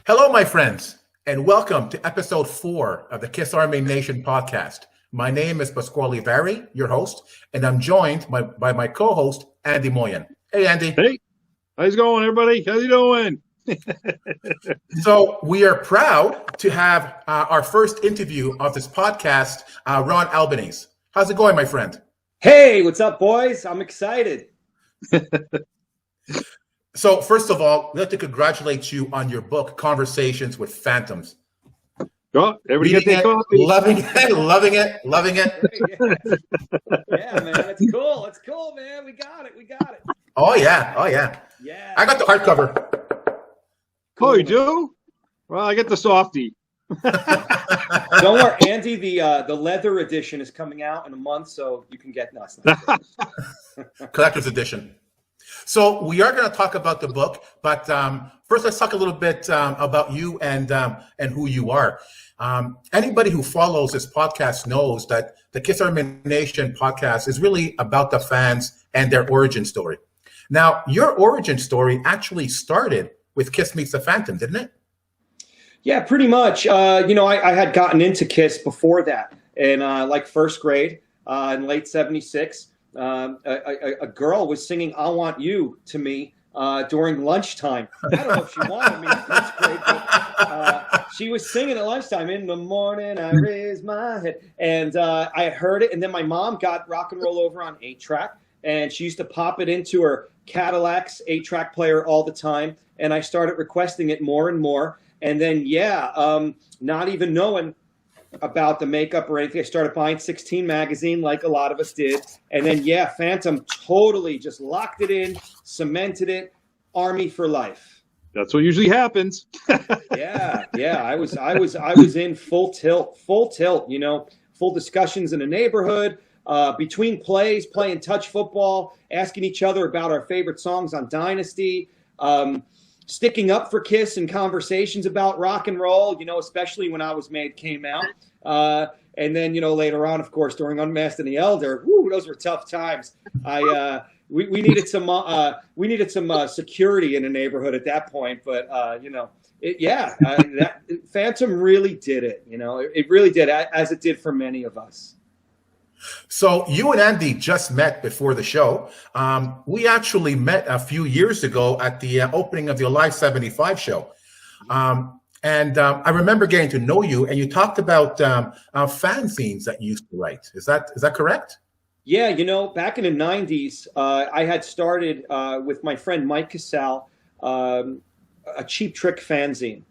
Hello, my friends, and welcome to episode 4 of the Kiss Army Nation podcast. My name is Pasquale Vari, your host, and I'm joined by my co-host, Andy Moyen. Hey, Andy. Hey, how's it going, everybody? How's you doing? So we are proud to have our first interview of this podcast, Ron Albanese. How's it going, my friend? Hey, what's up, boys? I'm excited. So first of all, I'd like to congratulate you on your book, Conversations with Phantoms. Oh, everybody get their coffee. Loving it. Yeah, man, it's cool. It's cool, man. We got it. Oh, yeah. Yeah. I got the hardcover. Cool. Oh, you do? Well, I get the softie. Don't worry, Andy. The leather edition is coming out in a month, so you can get us. Collector's edition. So we are going to talk about the book, but first let's talk a little bit about you and who you are. Anybody who follows this podcast knows that the Kiss Army Nation podcast is really about the fans and their origin story. Now, your origin story actually started with Kiss Meets the Phantom, didn't it? Yeah, pretty much. I had gotten into Kiss before that in like first grade in late '76. A girl was singing "I Want You" to me during lunchtime. I don't know if she wanted me in first grade, but she was singing at lunchtime. In the morning, I raise my head. And I heard it, and then my mom got rock and roll over on 8-track, and she used to pop it into her Cadillac's 8-track player all the time, and I started requesting it more and more. And then, not even knowing about the makeup or anything, I started buying 16 magazine like a lot of us did. And then, Phantom totally just locked it in, cemented it, Army for life. That's what usually happens. Yeah. I was in full tilt, full discussions in the neighborhood, between plays, playing touch football, asking each other about our favorite songs on Dynasty, sticking up for Kiss in conversations about rock and roll, especially when I Was Made came out. And then, later on, of course, during Unmasked and the Elder, those were tough times. We needed some security in the neighborhood at that point. But, Phantom really did it. It really did, as it did for many of us. So you and Andy just met before the show. We actually met a few years ago at the opening of the Live 75 show. I remember getting to know you, and you talked about fanzines that you used to write. Is that correct? Yeah, back in the 90s, I had started with my friend Mike Cassell, a Cheap Trick fanzine.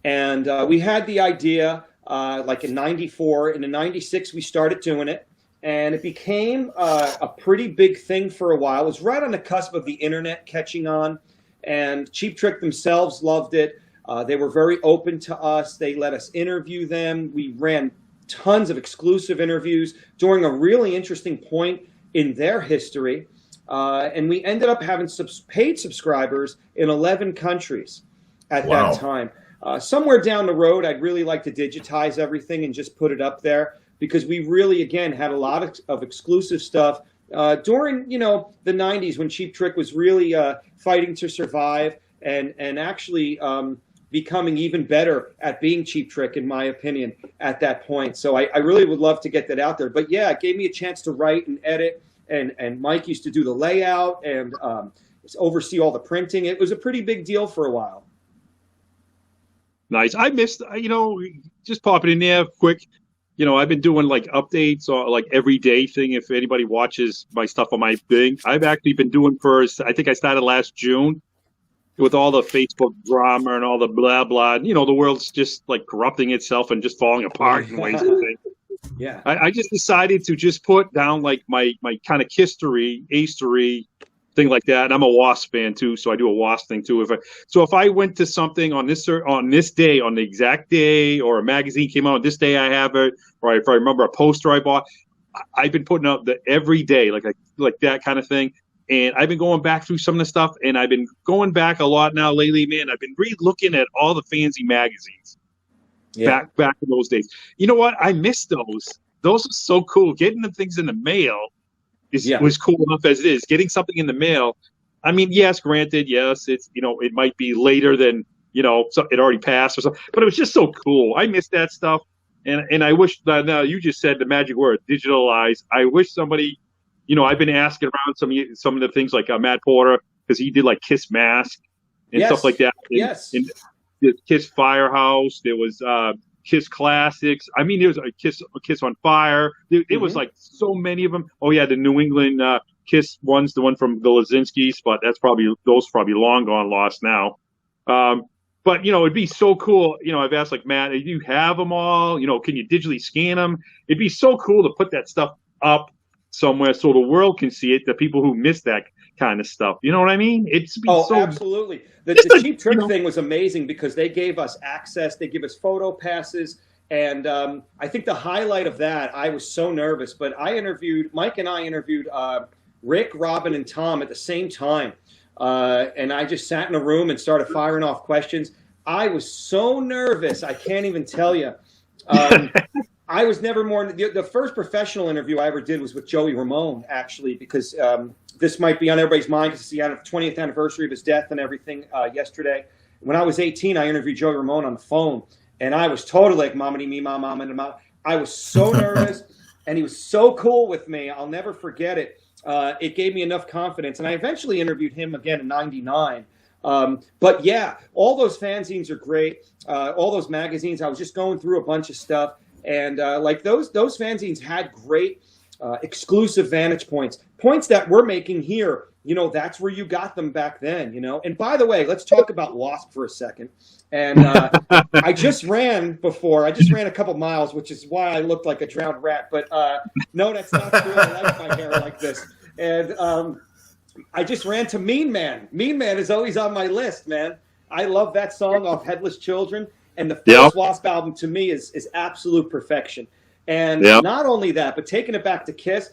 And we had the idea like in 94. In the 96, we started doing it. And it became a pretty big thing for a while. It was right on the cusp of the internet catching on. And Cheap Trick themselves loved it. They were very open to us. They let us interview them. We ran tons of exclusive interviews during a really interesting point in their history. And we ended up having paid subscribers in 11 countries at that time. Somewhere down the road, I'd really like to digitize everything and just put it up there, because we really, again, had a lot of exclusive stuff during, the 90s, when Cheap Trick was really fighting to survive and actually becoming even better at being Cheap Trick, in my opinion, at that point. So I really would love to get that out there. But it gave me a chance to write and edit, and Mike used to do the layout and oversee all the printing. It was a pretty big deal for a while. Nice. I missed, just popping in there quick. I've been doing like updates or like everyday thing. If anybody watches my stuff on my thing, I've actually been doing I think I started last June with all the Facebook drama and all the blah, blah. The world's just like corrupting itself and just falling apart in ways. Yeah. I just decided to just put down like my kind of history, thing like that. And I'm a W.A.S.P fan too, so I do a W.A.S.P thing too. If I went to something on this day, on the exact day, or a magazine came out on this day, I have it, or if I remember a poster I bought, I've been putting up the every day, like that kind of thing. And I've been going back through some of the stuff, and I've been going back a lot now lately, man. I've been re-looking at all the fancy magazines back in those days. You know what? I miss those. Those are so cool. Getting the things in the mail was cool enough as it is. Getting something in the mail, I mean, yes, granted, yes, it's it might be later than so it already passed or something. But it was just so cool. I miss that stuff. And I wish that now you just said the magic word, digitalize. I wish somebody, I've been asking around some of the things like Matt Porter, because he did like Kiss Mask and stuff like that. And the Kiss Firehouse. There was Kiss Classics. I mean, there was a Kiss on Fire. It was like so many of them. Oh yeah, the New England Kiss ones, the one from the Lazinskis, but those probably long gone lost now. But, it'd be so cool. I've asked like Matt, do you have them all? Can you digitally scan them? It'd be so cool to put that stuff up somewhere so the world can see it, the people who miss that kind of stuff. You know what I mean? Absolutely. The Cheap Trick thing was amazing because they gave us access. They give us photo passes. And I think the highlight of that, I was so nervous, but Mike and I interviewed Rick, Robin, and Tom at the same time. And I just sat in a room and started firing off questions. I was so nervous. I can't even tell you. I was never more. The first professional interview I ever did was with Joey Ramone, actually, because this might be on everybody's mind because it's the 20th anniversary of his death and everything yesterday. When I was 18, I interviewed Joey Ramone on the phone, and I was totally like, mamma me, mama. I was so nervous, and he was so cool with me. I'll never forget it. It gave me enough confidence. And I eventually interviewed him again in 99. But yeah, all those fanzines are great. All those magazines, I was just going through a bunch of stuff. And like those fanzines had great exclusive vantage points that we're making here. That's where you got them back then, And by the way, let's talk about W.A.S.P for a second. And I just ran a couple miles, which is why I looked like a drowned rat. But no, that's not true. I like my hair like this. And I just ran to Mean Man. Mean Man is always on my list, man. I love that song off Headless Children. And the first W.A.S.P album to me is absolute perfection. And not only that, but taking it back to Kiss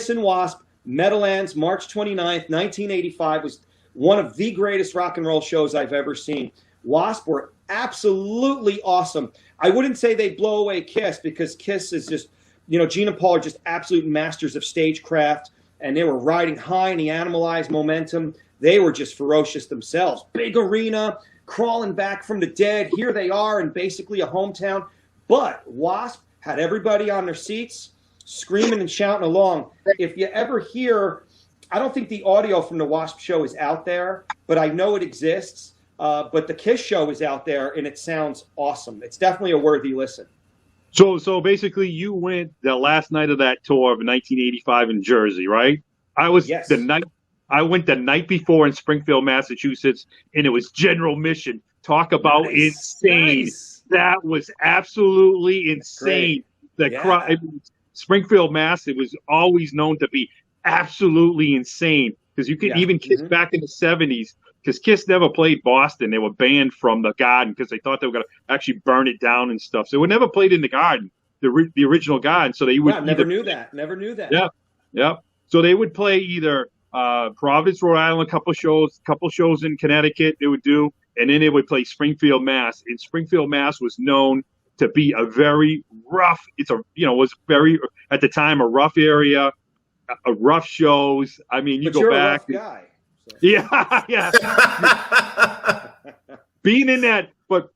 and W.A.S.P, Meadowlands, March 29th, 1985 was one of the greatest rock and roll shows I've ever seen. W.A.S.P were absolutely awesome. I wouldn't say they blow away Kiss because Kiss is just, Gene and Paul are just absolute masters of stagecraft, and they were riding high in the Animalized momentum. They were just ferocious themselves. Big arena, crawling back from the dead. Here they are in basically a hometown. But W.A.S.P had everybody on their seats, screaming and shouting along. If you ever hear, I don't think the audio from the W.A.S.P show is out there, but I know it exists. But the Kiss show is out there, and it sounds awesome. It's definitely a worthy listen. So basically, you went the last night of that tour of 1985 in Jersey, right? I went the night before in Springfield, Massachusetts, and it was general mission. Talk about insane. Nice. That was absolutely insane. Springfield, Mass, it was always known to be absolutely insane because you could even Kiss back in the 70s. Because Kiss never played Boston. They were banned from the Garden because they thought they were going to actually burn it down and stuff. So they were never played in the Garden, the original Garden. So they would never knew that. Yeah. So they would play either Providence, Rhode Island, a couple shows in Connecticut they would do, and then they would play Springfield, Mass. And Springfield, Mass was known to be a very rough. Was very at the time a rough area, rough shows. I mean, you go back. You're a rough guy. So. Yeah. Being in that, but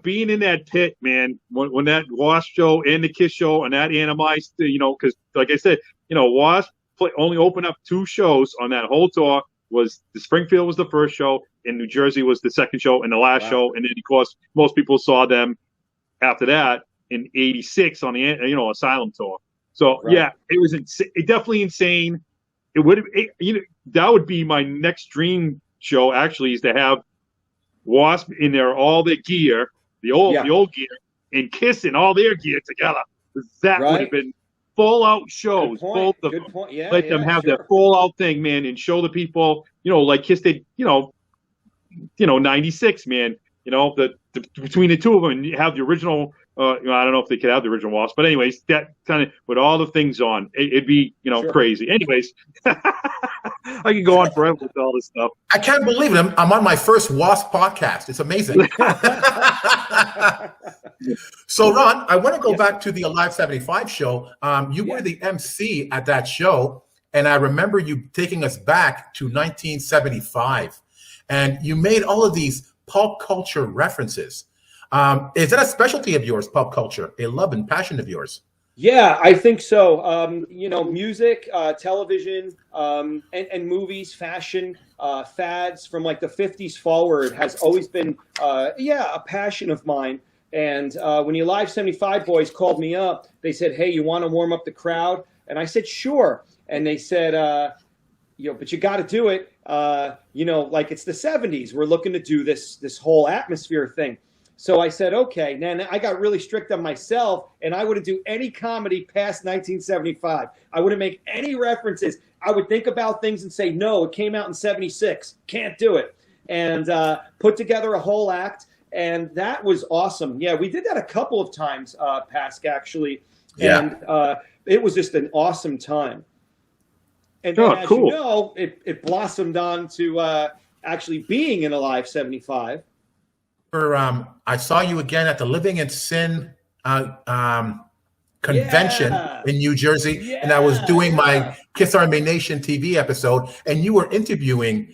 being in that pit, man, when that W.A.S.P show and the Kiss show and that Animalized, because like I said, W.A.S.P only opened up 2 shows on that whole tour. Was the Springfield was the first show, and New Jersey was the second show and the last show, and then of course most people saw them after that in '86 on the Asylum tour. So yeah, it was definitely insane. It would that would be my next dream show. Actually, is to have W.A.S.P in all their gear, the old gear, and Kiss in all their gear together. That would have been full out shows. Both of them. Let them have their full out thing, man, and show the people. Like Kiss did. 96, man. Between the two of them, and you have the original. I don't know if they could have the original W.A.S.P, but anyways, that kind of with all the things on, it'd be crazy. Anyways, I can go on forever with all this stuff. I can't believe it. I'm on my first W.A.S.P podcast. It's amazing. So, Ron, I want to go back to the Alive 75 show. You were the MC at that show, and I remember you taking us back to 1975, and you made all of these pulp culture references. Is that a specialty of yours, pulp culture, a love and passion of yours? Yeah, I think so. Music, television, and movies, fashion, fads from like the 50s forward has always been, a passion of mine. And when the Alive 75 boys called me up, they said, "Hey, you want to warm up the crowd?" And I said, "Sure." And they said, but you got to do it. Like it's the 70s. We're looking to do this whole atmosphere thing. So I said, okay. Then I got really strict on myself, and I wouldn't do any comedy past 1975. I wouldn't make any references. I would think about things and say, no, it came out in 76. Can't do it. And put together a whole act. And that was awesome. Yeah, we did that a couple of times, Pask, actually. Yeah. And it was just an awesome time. And then, as cool. you know, it blossomed on to actually being in Alive 75. I saw you again at the Living in Sin convention in New Jersey, and I was doing my Kiss Army Nation TV episode, and you were interviewing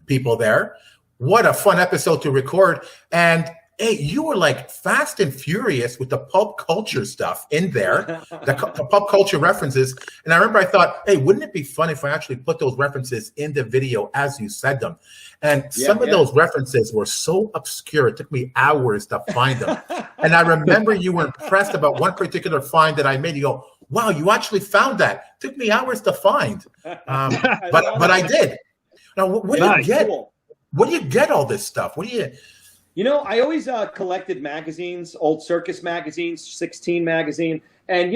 people there. What a fun episode to record. And hey, you were like fast and furious with the pulp culture stuff in there, the pulp culture references. And I remember I thought, hey, wouldn't it be fun if I actually put those references in the video as you said them? And some of those references were so obscure, it took me hours to find them. And I remember you were impressed about one particular find that I made. You go, wow, you actually found that. It took me hours to find. But I did. Now, what do you get? Cool. What do you get all this stuff? What do you... I always collected magazines, old circus magazines, 16 magazine. And,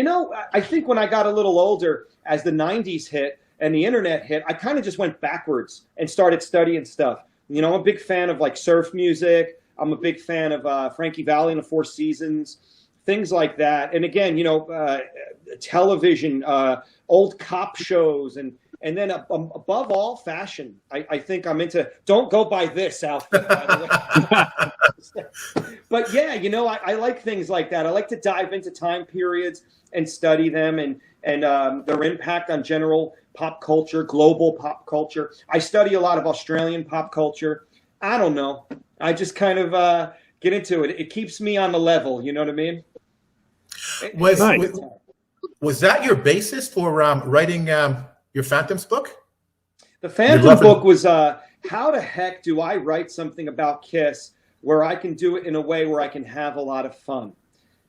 I think when I got a little older, as the 90s hit and the internet hit, I kind of just went backwards and started studying stuff. I'm a big fan of like surf music. I'm a big fan of Frankie Valli and the Four Seasons, things like that. And again, television, old cop shows, and then above all, fashion. I think I'm into, don't go buy this outfit, by the way. But yeah, I like things like that. I like to dive into time periods and study them and their impact on general pop culture, global pop culture. I study a lot of Australian pop culture. I don't know. I just kind of get into it. It keeps me on the level. You know what I mean? Was that your basis for writing your Phantoms book? The Phantom book was how the heck do I write something about Kiss where I can do it in a way where I can have a lot of fun?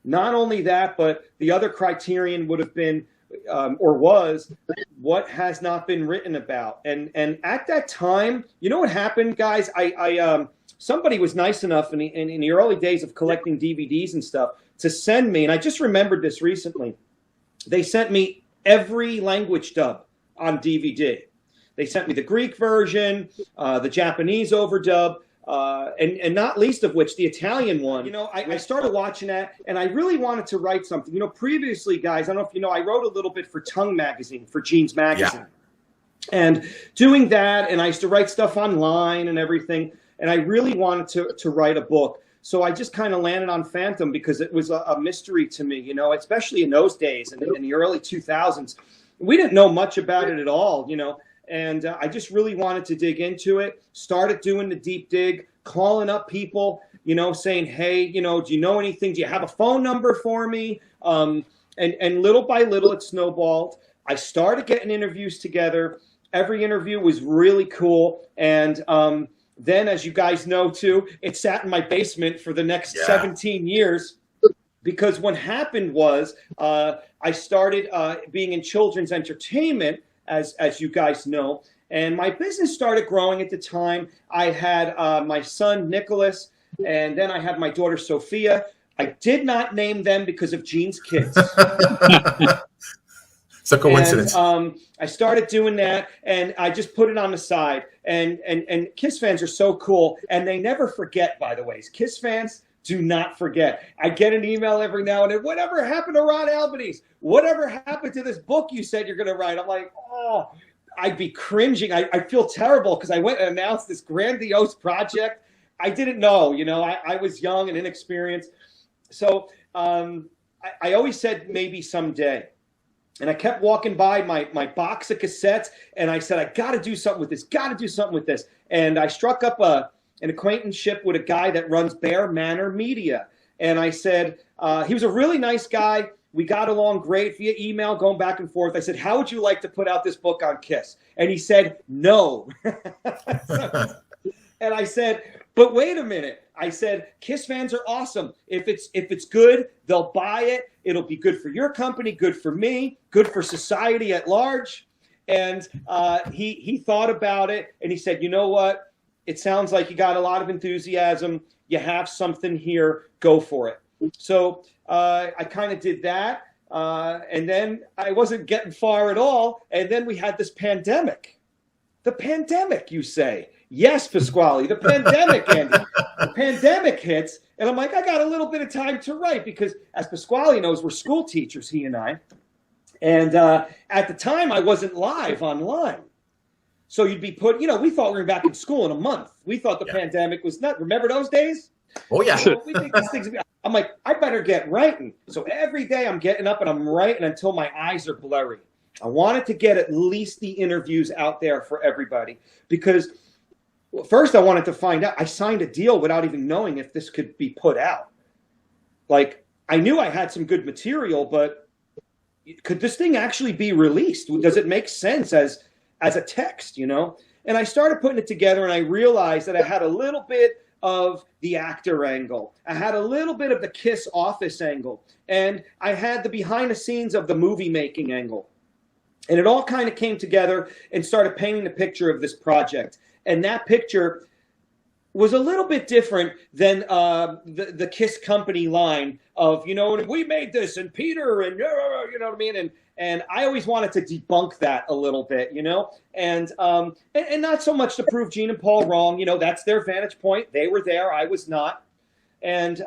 Not only that, but the other criterion would have been or was what has not been written about. And at that time, you know what happened, guys? I somebody was nice enough in the early days of collecting DVDs and stuff to send me, and I just remembered this recently. They sent me every language dub on DVD. They sent me the Greek version, the Japanese overdub, and not least of which the Italian one. I started watching that, and I really wanted to write something. Previously, guys, I don't know if you know, I wrote a little bit for Tongue Magazine, for Gene's Magazine. Yeah. And doing that, and I used to write stuff online and everything, and I really wanted to write a book. So I just kind of landed on Phantom because it was a mystery to me, especially in those days, in the early 2000s. We didn't know much about it at all, and I just really wanted to dig into it, started doing the deep dig, calling up people, saying, hey, do you know anything? Do you have a phone number for me? And little by little, it snowballed. I started getting interviews together. Every interview was really cool. And then, as you guys know, too, it sat in my basement for the next 17 years. Because what happened was I started being in children's entertainment, as you guys know, and my business started growing at the time. I had my son, Nicholas, and then I had my daughter, Sophia. I did not name them because of Gene's kids. It's a coincidence. And, I started doing that, and I just put it on the side. And Kiss fans are so cool, and they never forget, by the way. Kiss fans do not forget. I get an email every now and then. Whatever happened to Ron Albanese? Whatever happened to this book you said you're going to write? I'm like, oh, I'd be cringing. I feel terrible because I went and announced this grandiose project. I didn't know, I was young and inexperienced. So I always said maybe someday. And I kept walking by my box of cassettes, and I said, I got to do something with this, And I struck up an acquaintanceship with a guy that runs Bear Manor Media. And I said, he was a really nice guy. We got along great via email, going back and forth. I said, how would you like to put out this book on Kiss? And he said, no. And I said, but wait a minute. I said, Kiss fans are awesome. If it's good, they'll buy it. It'll be good for your company, good for me, good for society at large. And he thought about it, and he said, you know what? It sounds like you got a lot of enthusiasm. You have something here. Go for it. So I kind of did that. And then I wasn't getting far at all. And then we had this pandemic. The pandemic, you say. Yes, Pasquale, the pandemic, Andy. The pandemic hits, and I'm like, I got a little bit of time to write because, as Pasquale knows, we're school teachers, he and I. And at the time, I wasn't live online. So you'd be put, we thought we were back in school in a month. We thought the pandemic was not. Remember those days? Oh, yeah. We think these things. I'm like, I better get writing. So every day I'm getting up and I'm writing until my eyes are blurry. I wanted to get at least the interviews out there for everybody because first I wanted to find out. I signed a deal without even knowing if this could be put out. Like, I knew I had some good material, but could this thing actually be released? Does it make sense as a text, And I started putting it together, and I realized that I had a little bit of the actor angle. I had a little bit of the Kiss office angle, and I had the behind the scenes of the movie making angle. And it all kind of came together and started painting the picture of this project. And that picture was a little bit different than the Kiss Company line of, we made this and Peter and, you know what I mean? And I always wanted to debunk that a little bit, and not so much to prove Gene and Paul wrong. That's their vantage point. They were there. I was not. And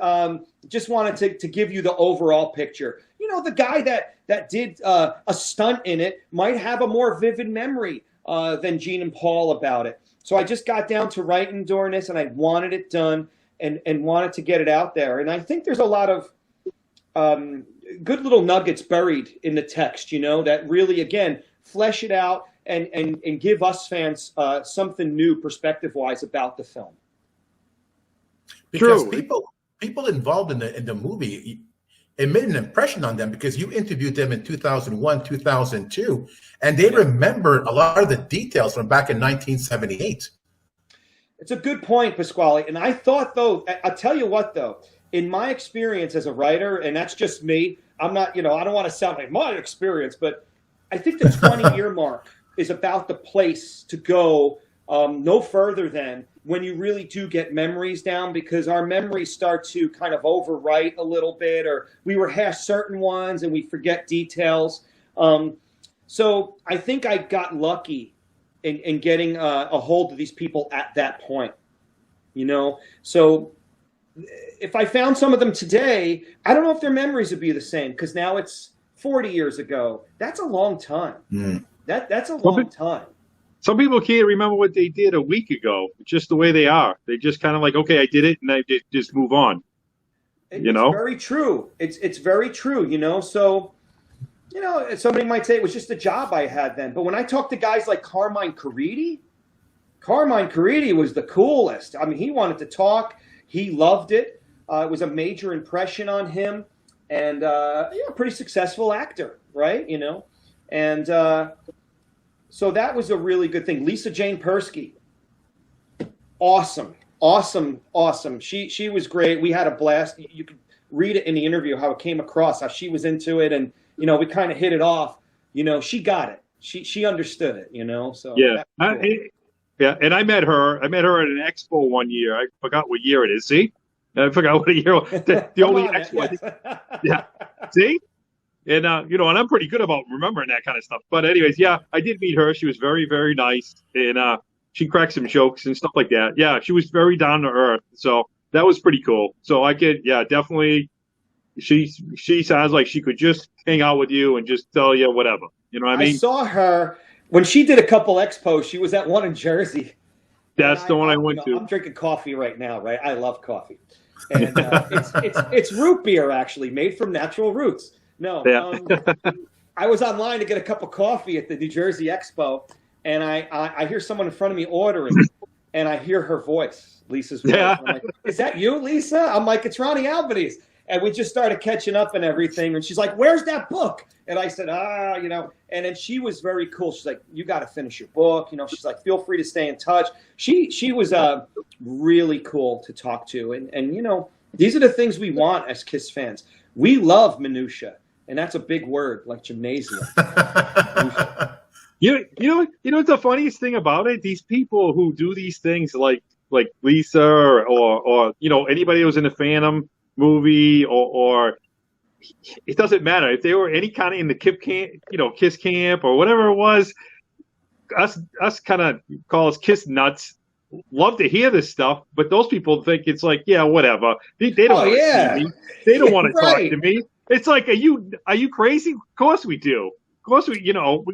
just wanted to give you the overall picture. The guy that did a stunt in it might have a more vivid memory than Gene and Paul about it. So I just got down to writing during this, and I wanted it done and wanted to get it out there. And I think there's a lot of good little nuggets buried in the text, that really, again, flesh it out and give us fans something new perspective-wise about the film. Because people involved in the movie, it made an impression on them because you interviewed them in 2001, 2002, and they remember a lot of the details from back in 1978. It's a good point, Pasquale. And I thought, though, I'll tell you what, though, in my experience as a writer, and that's just me, I'm not, I don't want to sound like my experience, but I think the 20-year mark is about the place to go, no further than when you really do get memories down, because our memories start to kind of overwrite a little bit, or we rehash certain ones and we forget details. So I think I got lucky in getting a hold of these people at that point, So if I found some of them today, I don't know if their memories would be the same, because now it's 40 years ago. That's a long time. That's a long time. Some people can't remember what they did a week ago, just the way they are. They just kind of like, okay, I did it, and I just move on. It's very true. It's very true, So, somebody might say it was just a job I had then. But when I talk to guys like Carmine Caridi was the coolest. I mean, he wanted to talk. He loved it. It was a major impression on him. And, pretty successful actor, right? And so that was a really good thing. Lisa Jane Persky, awesome. She was great. We had a blast. You could read it in the interview how it came across, how she was into it, and we kind of hit it off. She got it. She understood it. So yeah, and I met her. I met her at an expo one year. I forgot what year it is. See, I forgot what year. The only expo. Yes. Yeah. See. And, and I'm pretty good about remembering that kind of stuff. But anyways, yeah, I did meet her. She was very, very nice. And she cracked some jokes and stuff like that. Yeah, she was very down to earth. So that was pretty cool. So I could, definitely, she sounds like she could just hang out with you and just tell you whatever. You know what I mean? I saw her when she did a couple expos. She was at one in Jersey. That's the one I went to. I'm drinking coffee right now, right? I love coffee. And it's root beer, actually, made from natural roots. No, yeah. I was online to get a cup of coffee at the New Jersey Expo, and I hear someone in front of me ordering, and I hear her voice, Lisa's voice. Yeah. I'm like, is that you, Lisa? I'm like, it's Ron Albanese. And we just started catching up and everything. And she's like, where's that book? And I said, you know, and then she was very cool. She's like, you got to finish your book. You know, she's like, feel free to stay in touch. She was really cool to talk to. And, you know, these are the things we want as KISS fans. We love minutia. And that's a big word, like gymnasium. You know what's the funniest thing about it? These people who do these things like Lisa or you know, anybody who's in the Phantom movie or it doesn't matter if they were any kind of in the KISS camp or whatever it was. Us kind of call us KISS nuts. Love to hear this stuff, but those people think it's like, yeah, whatever. They don't want to see me. They don't want to talk to me. It's like, are you crazy? Of course we do. Of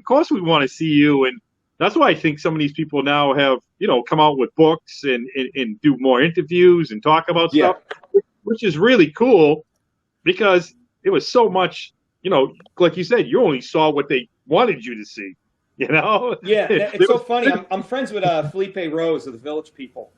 course we want to see you, and that's why I think some of these people now have, you know, come out with books and do more interviews and talk about stuff, which is really cool because it was so much, you know, like you said, you only saw what they wanted you to see, you know? Yeah, it's so funny. I'm friends with Felipe Rose of the Village People,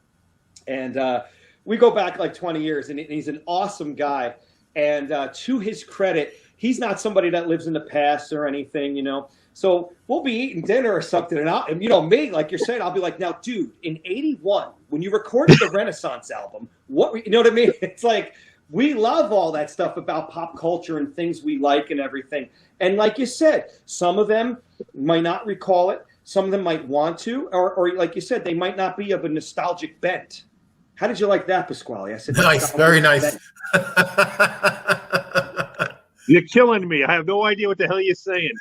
and we go back like 20 years, and he's an awesome guy. And to his credit, he's not somebody that lives in the past or anything, you know. So we'll be eating dinner or something, and you know me, like you're saying, I'll be like, now, dude, in '81, when you recorded the Renaissance album, you know what I mean? It's like we love all that stuff about pop culture and things we like and everything. And like you said, some of them might not recall it, some of them might want to, or like you said, they might not be of a nostalgic bent. How did you like that, Pasquale? I said, nice, very nice. You're killing me. I have no idea what the hell you're saying.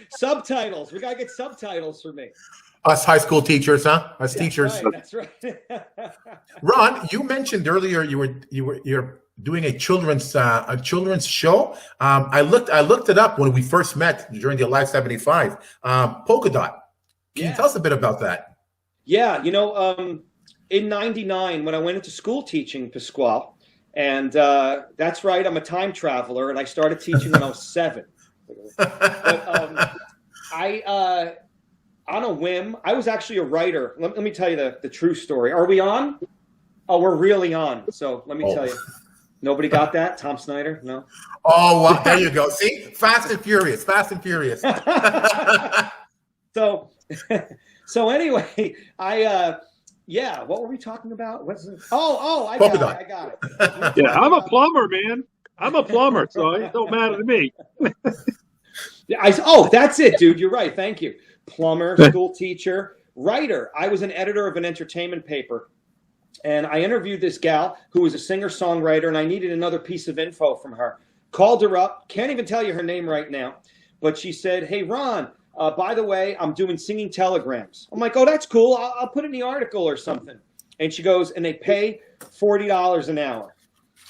Subtitles. We gotta get subtitles for me. Us high school teachers, huh? Us teachers. Right, that's right. Ron, you mentioned earlier you're doing a children's show. I looked it up when we first met during the Alive 75. Polka Dot. Can you tell us a bit about that? Yeah, you know, in '99 when I went into school teaching, Pasquale. And that's right, I'm a time traveler, and I started teaching when I was 7. But on a whim, I was actually a writer. Let me tell you the true story. Are we on? Oh, we're really on. So let me tell you. Nobody got that? Tom Snyder? No? Oh, well, there you go. See? Fast and Furious. So anyway, yeah, what were we talking about? What's it? I got it. Yeah, I'm a plumber, man. I'm a plumber, so it don't matter to me. That's it, dude. You're right. Thank you. Plumber, school teacher, writer. I was an editor of an entertainment paper, and I interviewed this gal who was a singer-songwriter, and I needed another piece of info from her. Called her up. Can't even tell you her name right now, but she said, "Hey, Ron, by the way, I'm doing singing telegrams." I'm like, oh, that's cool. I'll put it in the article or something. And she goes, and they pay $40 an hour.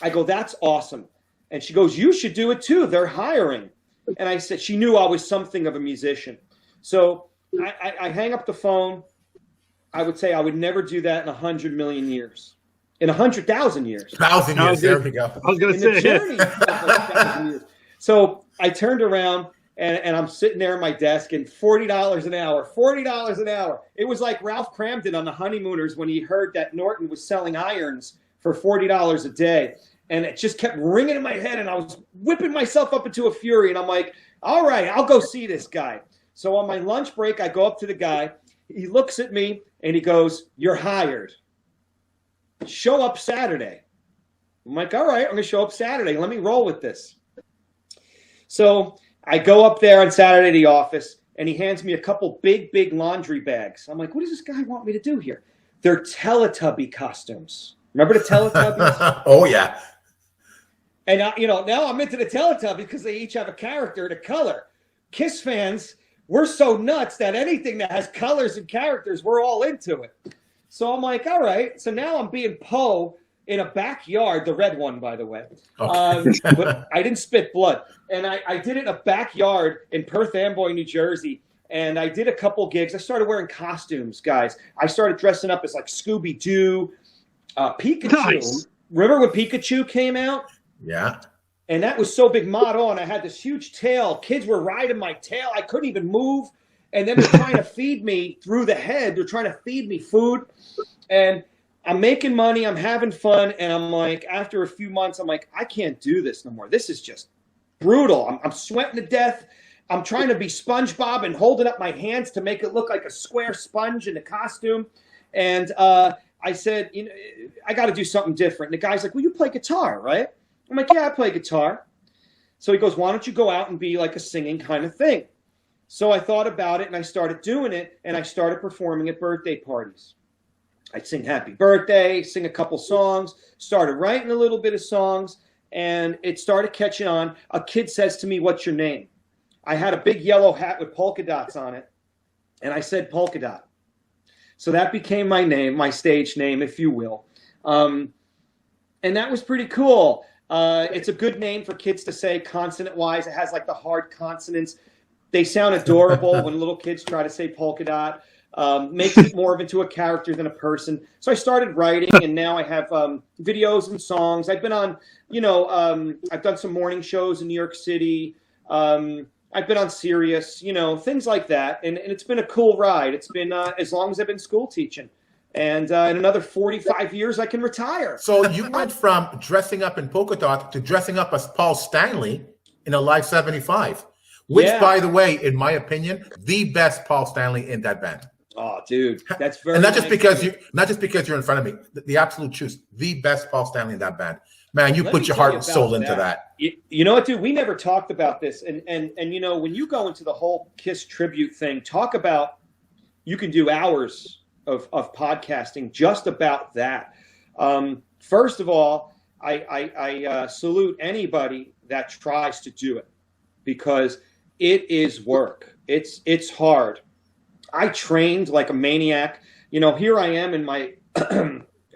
I go, that's awesome. And she goes, you should do it too. They're hiring. And I said, she knew I was something of a musician. So I hang up the phone. I would say I would never do that in 100 million years. In 100,000 years. 1,000 years. There we go. I was going to say. So I turned around. And I'm sitting there at my desk, and $40 an hour, $40 an hour. It was like Ralph Cramden on The Honeymooners when he heard that Norton was selling irons for $40 a day. And it just kept ringing in my head, and I was whipping myself up into a fury. And I'm like, all right, I'll go see this guy. So on my lunch break, I go up to the guy. He looks at me, and he goes, you're hired. Show up Saturday. I'm like, all right, I'm going to show up Saturday. Let me roll with this. So I go up there on Saturday to the office, and he hands me a couple big laundry bags. I'm like, what does this guy want me to do here? They're Teletubby costumes. Remember the Teletubbies? Oh, yeah. And, now I'm into the Teletubbies because they each have a character and a color. KISS fans, we're so nuts that anything that has colors and characters, we're all into it. So I'm like, all right. So now I'm being Poe in a backyard, the red one, by the way. Okay. But I didn't spit blood. And I did it in a backyard in Perth Amboy, New Jersey. And I did a couple gigs. I started wearing costumes, guys. I started dressing up as like Scooby-Doo, Pikachu. Nice. Remember when Pikachu came out? Yeah. And that was so big motto, and I had this huge tail. Kids were riding my tail. I couldn't even move. And then they're trying to feed me through the head. They're trying to feed me food. And I'm making money. I'm having fun. And I'm like, after a few months, I'm like, I can't do this no more. This is just brutal. I'm sweating to death. I'm trying to be SpongeBob and holding up my hands to make it look like a square sponge in a costume. And I said, you know, I got to do something different. And the guy's like, well, you play guitar, right? I'm like, yeah, I play guitar. So he goes, why don't you go out and be like a singing kind of thing? So I thought about it, and I started doing it, and I started performing at birthday parties. I'd sing happy birthday, sing a couple songs, started writing a little bit of songs, and it started catching on. A kid says to me, what's your name? I had a big yellow hat with polka dots on it, and I said polka dot. So that became my name, my stage name, if you will. And that was pretty cool. It's a good name for kids to say consonant-wise. It has like the hard consonants. They sound adorable when little kids try to say polka dot. Makes it more into a character than a person. So I started writing, and now I have videos and songs. I've been on, I've done some morning shows in New York City. I've been on Sirius, things like that. And it's been a cool ride. It's been as long as I've been school teaching. And in another 45 years, I can retire. So you went from dressing up in polka dot to dressing up as Paul Stanley in a Live 75. Which, by the way, in my opinion, the best Paul Stanley in that band. Oh, dude, that's very. And not just because you're in front of me. The absolute truth, the best Paul Stanley in that band. Man, you put your heart and soul into that. You know what, dude? We never talked about this, and when you go into the whole Kiss tribute thing, talk about. You can do hours of podcasting just about that. First of all, I salute anybody that tries to do it, because it is work. It's hard. I trained like a maniac. Here I am in my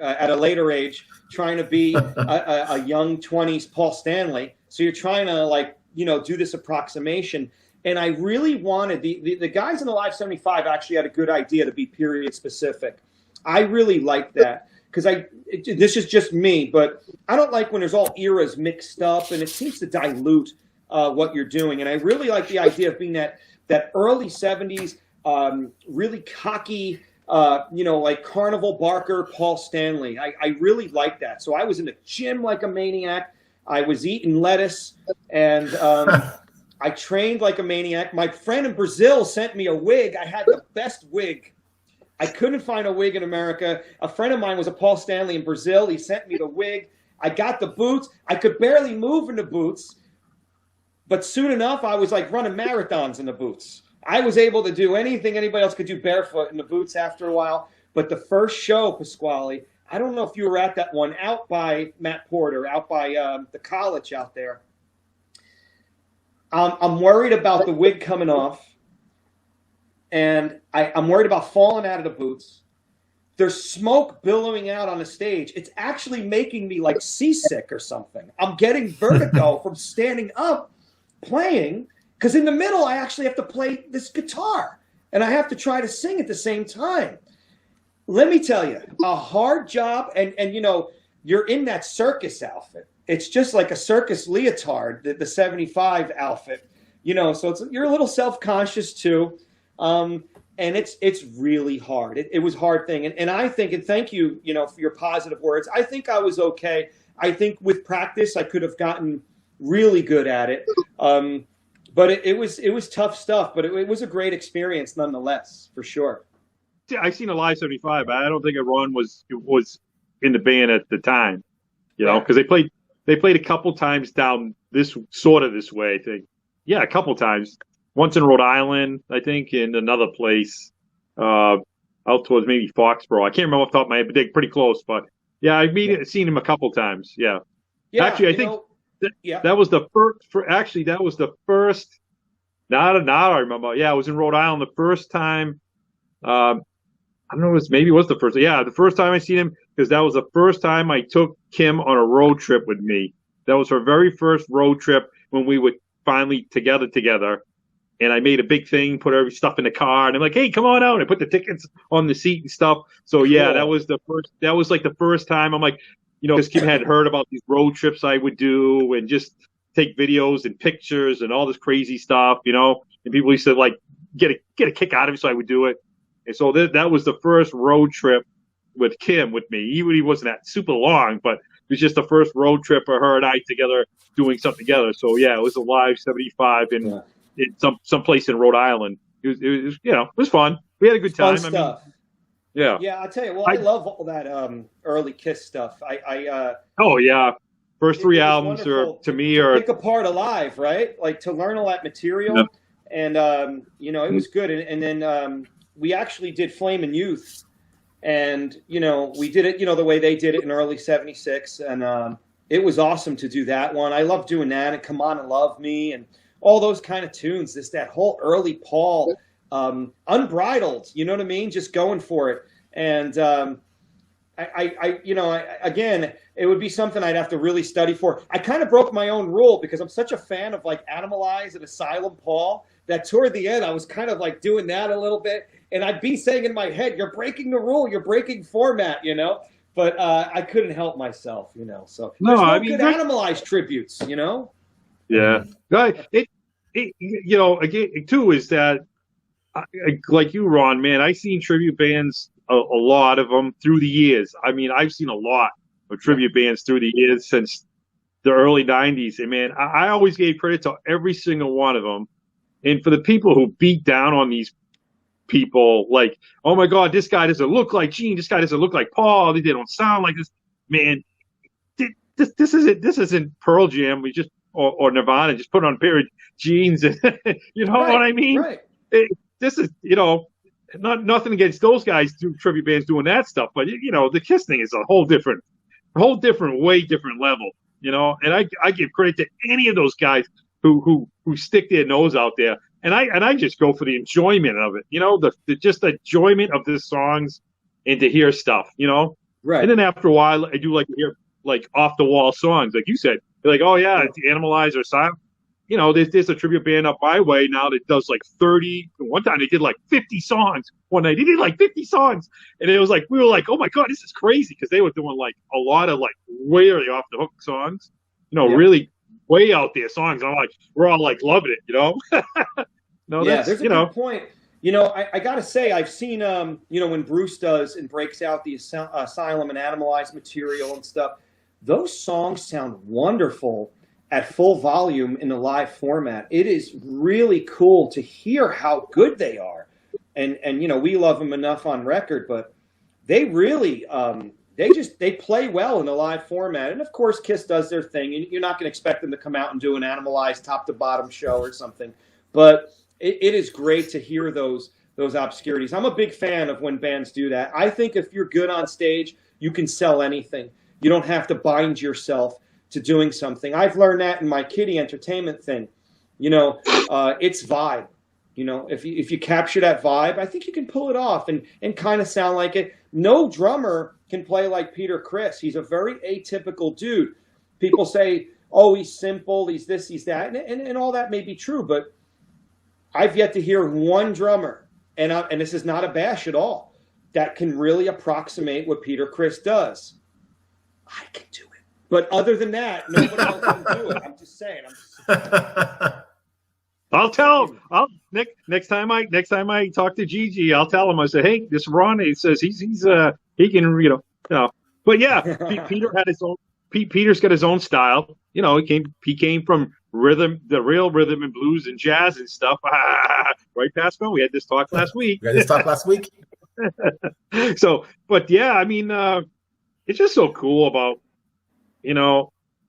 at a later age trying to be a young 20s Paul Stanley. So you're trying to do this approximation. And I really wanted the guys in the Live 75 actually had a good idea to be period specific. I really liked that because this is just me, but I don't like when there's all eras mixed up, and it seems to dilute what you're doing. And I really like the idea of being that early 70s, really cocky, like Carnival Barker, Paul Stanley. I really like that. So I was in the gym like a maniac. I was eating lettuce, and I trained like a maniac. My friend in Brazil sent me a wig. I had the best wig. I couldn't find a wig in America. A friend of mine was a Paul Stanley in Brazil. He sent me the wig. I got the boots. I could barely move in the boots. But soon enough, I was like running marathons in the boots. I was able to do anything anybody else could do barefoot in the boots after a while. But the first show, Pasquale, I don't know if you were at that one, out by Matt Porter, out by the college out there. I'm worried about the wig coming off. And I'm worried about falling out of the boots. There's smoke billowing out on the stage. It's actually making me like seasick or something. I'm getting vertigo from standing up playing, because in the middle I actually have to play this guitar and I have to try to sing at the same time. Let me tell you, a hard job, and you're in that circus outfit. It's just like a circus leotard, the 75 outfit, so you're a little self-conscious too. And it's really hard. It was a hard thing. And I think, and thank you, for your positive words. I think I was okay. I think with practice, I could have gotten really good at it. But it was tough stuff, but it was a great experience nonetheless, for sure. I've seen a Live 75, but I don't think Ron was in the band at the time, because they played a couple times down this way, I think. Yeah, a couple times. Once in Rhode Island, I think, and another place out towards maybe Foxborough. I can't remember off the top of my head, but they're pretty close. But yeah, I've seen him a couple times. Yeah. Actually, I think that was the first. Actually, that was the first. Now I remember. Yeah, I was in Rhode Island the first time. I don't know. Maybe it was the first. Yeah, the first time I seen him, because that was the first time I took Kim on a road trip with me. That was her very first road trip when we were finally together. And I made a big thing, put every stuff in the car, and I'm like, "Hey, come on out!" And I put the tickets on the seat and stuff. So yeah, that was the first. That was like the first time. I'm like, because Kim had heard about these road trips I would do, and just take videos and pictures and all this crazy stuff, And people used to get a kick out of it, so I would do it. And so that was the first road trip with Kim with me. He wasn't that super long, but it was just the first road trip for her and I together doing something together. So yeah, it was a live 75 in some place in Rhode Island. It was it was fun. We had a good time. Fun stuff. Yeah, I'll tell you. Well, I love all that early Kiss stuff. Oh yeah, first three albums to me are pick apart alive, right? Like to learn all that material, and it was good. And then we actually did Flamin' Youth, and we did it the way they did it in early '76, and it was awesome to do that one. I love doing that, and Come On and Love Me, and all those kind of tunes. That whole early Paul. Unbridled, you know what I mean? Just going for it. And again, it would be something I'd have to really study for. I kind of broke my own rule because I'm such a fan of like Animalize and Asylum Paul that toward the end I was kind of like doing that a little bit, and I'd be saying in my head, "You're breaking the rule. You're breaking format," But I couldn't help myself, So there's no good Animalize tributes, Yeah, again too is that. Like you, Ron, man, I've seen tribute bands, a lot of them through the years. I mean, I've seen a lot of tribute bands through the years since the early 90s. And, man, I always gave credit to every single one of them. And for the people who beat down on these people, like, oh, my God, this guy doesn't look like Gene. This guy doesn't look like Paul. They don't sound like this. Man, this isn't Pearl Jam. We just or Nirvana. Just put on a pair of jeans. And, you know what I mean? Right. This is, nothing against those guys tribute bands doing that stuff, but the Kiss thing is a whole different, way different level, And I give credit to any of those guys who stick their nose out there, and I just go for the enjoyment of it, the enjoyment of the songs and to hear stuff, Right. And then after a while, I do like to hear like off the wall songs, like you said, like, oh yeah, it's Animalize or Silent. There's a tribute band up my way now that does like 30. One time they did like 50 songs. One night they did like 50 songs, and it was like we were like, oh my God, this is crazy, because they were doing like a lot of like way off the hook songs, really way out there songs. And I'm like, we're all like loving it, There's a good point. I gotta say, I've seen when Bruce does and breaks out the Asylum and Animalize material and stuff. Those songs sound wonderful at full volume in the live format. It is really cool to hear how good they are. And we love them enough on record, but they really, they play well in the live format. And of course, Kiss does their thing. You're not going to expect them to come out and do an Animalized top to bottom show or something, but it is great to hear those obscurities. I'm a big fan of when bands do that. I think if you're good on stage, you can sell anything. You don't have to bind yourself to doing something. I've learned that in my kiddie entertainment thing. It's vibe. If you capture that vibe, I think you can pull it off and kind of sound like it. No drummer can play like Peter Criss. He's a very atypical dude. People say, oh, he's simple, he's this, he's that, and all that may be true, but I've yet to hear one drummer, and this is not a bash at all, that can really approximate what Peter Criss does. I can do it. But other than that, nobody else can do it. I'm just saying. I'll tell him. Next time I talk to Gigi, I'll tell him. I say, hey, this Ron, he says he can, But yeah, Peter had his own. Peter's got his own style. He came from the real rhythm and blues and jazz and stuff. Right, Pascal? We had this talk last week. So, but yeah, I mean, it's just so cool about,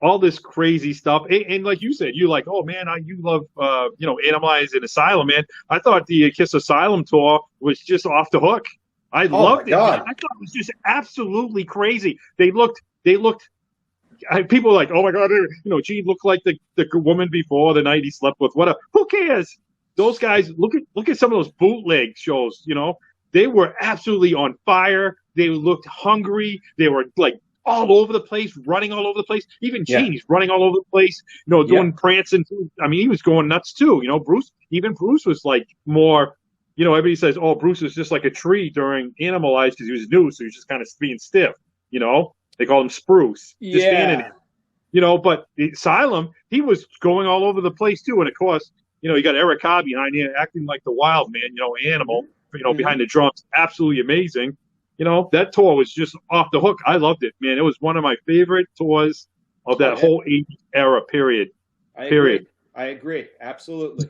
all this crazy stuff. And like you said, you like, oh man, you love, Animalize and Asylum, man. I thought the Kiss Asylum tour was just off the hook. I loved it. Man. I thought it was just absolutely crazy. They looked, people were like, oh my God, Gene looked like the woman before the night he slept with. Who cares? Those guys, look at some of those bootleg shows, they were absolutely on fire. They looked hungry. They were like all over the place, running all over the place. Even Gene, he's running all over the place, doing prancing. I mean, he was going nuts too. Bruce was like more, everybody says, oh, Bruce was just like a tree during Animalize because he was new, so he was just kind of being stiff, They called him Spruce. Just standing there. But the Asylum, he was going all over the place too. And of course, you got Eric Cobb behind here acting like the wild man, animal, behind the drums. Absolutely amazing. That tour was just off the hook. I loved it, man. It was one of my favorite tours of that whole 80s era period. I agree. Absolutely.